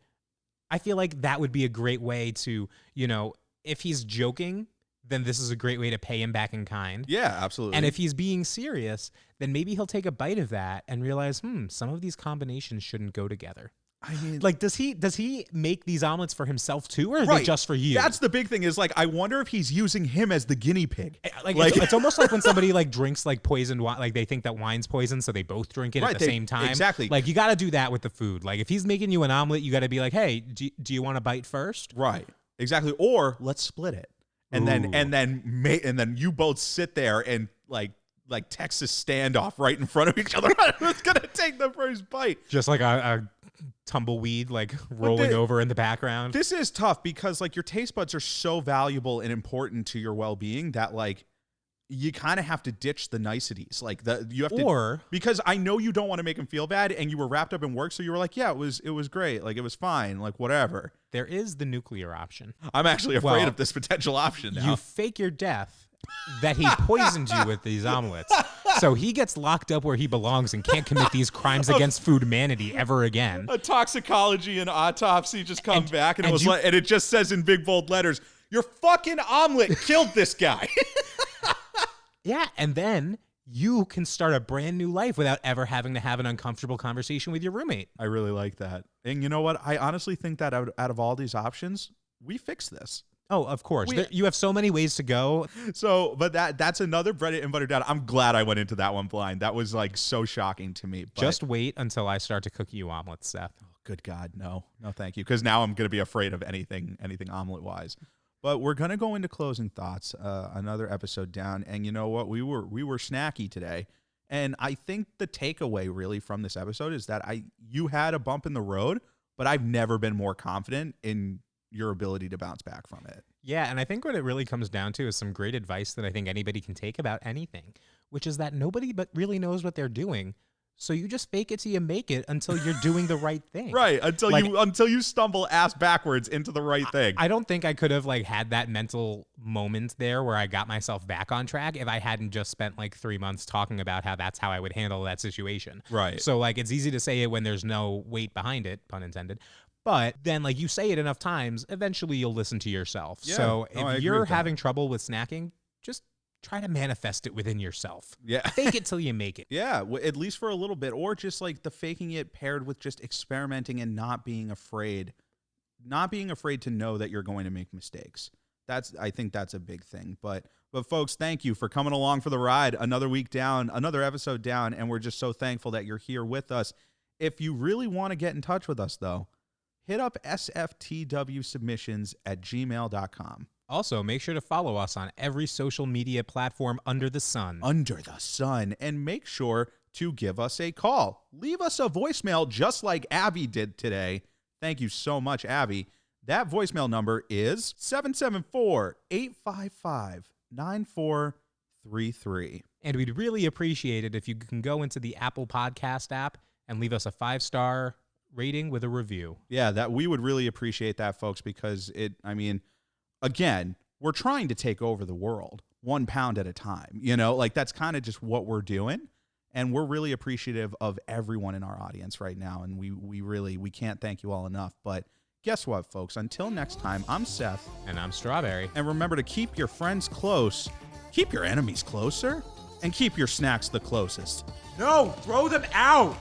I feel like that would be a great way to, you know, if he's joking, then this is a great way to pay him back in kind. Yeah, absolutely. And if he's being serious, then maybe he'll take a bite of that and realize, some of these combinations shouldn't go together. I mean, like, does he make these omelets for himself too, or are they just for you? That's the big thing is like, I wonder if he's using him as the guinea pig. Like it's almost like when somebody like drinks like poisoned wine, like they think that wine's poison, so they both drink it at the same time. Exactly. Like you got to do that with the food. Like if he's making you an omelet, you got to be like, hey, do you want a bite first? Right. Exactly. Or let's split it. And then you both sit there and like Texas standoff right in front of each other. Who's gonna take the first bite? Just like a tumbleweed like rolling over in the background. This is tough because like your taste buds are so valuable and important to your well-being that like you kind of have to ditch the niceties. Like you have to, because I know you don't want to make him feel bad, and you were wrapped up in work, so you were like, yeah, it was great, like it was fine, like whatever. There is the nuclear option. I'm actually afraid of this potential option now. You fake your death that he poisoned you with these omelets, so he gets locked up where he belongs and can't commit these crimes against food humanity ever again. A toxicology and autopsy just come back, and it just says in big bold letters, your fucking omelet killed this guy. Yeah, and then you can start a brand new life without ever having to have an uncomfortable conversation with your roommate. I really like that. And you know what? I honestly think that out of all these options, we fix this. Oh, of course. You have so many ways to go. So, but that's another Breddit and Butter down. I'm glad I went into that one blind. That was like so shocking to me. But just wait until I start to cook you omelets, Seth. Oh, good God, no, thank you. Because now I'm going to be afraid of anything omelet-wise. But we're going to go into closing thoughts, another episode down. And you know what? We were snacky today. And I think the takeaway really from this episode is that you had a bump in the road, but I've never been more confident in your ability to bounce back from it. Yeah, and I think what it really comes down to is some great advice that I think anybody can take about anything, which is that nobody but really knows what they're doing. So you just fake it till you make it until you're doing the right thing. Right, until you stumble ass backwards into the right thing. I don't think I could have like had that mental moment there where I got myself back on track if I hadn't just spent like 3 months talking about how that's how I would handle that situation. Right. So like it's easy to say it when there's no weight behind it, pun intended. But then like you say it enough times, eventually you'll listen to yourself. Yeah. So if you're having trouble with snacking, just try to manifest it within yourself. Yeah. Fake it till you make it. Yeah, at least for a little bit. Or just like the faking it paired with just experimenting and not being afraid to know that you're going to make mistakes. I think that's a big thing. But folks, thank you for coming along for the ride. Another week down, another episode down, and we're just so thankful that you're here with us. If you really want to get in touch with us, though, hit up SFTWSubmissions@gmail.com. Also, make sure to follow us on every social media platform under the sun. And make sure to give us a call. Leave us a voicemail just like Abby did today. Thank you so much, Abby. That voicemail number is 774-855-9433. And we'd really appreciate it if you can go into the Apple Podcast app and leave us a 5-star rating with a review. Yeah, that we would really appreciate that, folks, because again, we're trying to take over the world 1 pound at a time. That's kind of just what we're doing. And we're really appreciative of everyone in our audience right now. And we can't thank you all enough. But guess what, folks? Until next time, I'm Seth. And I'm Strawberry. And remember to keep your friends close, keep your enemies closer, and keep your snacks the closest. No, throw them out!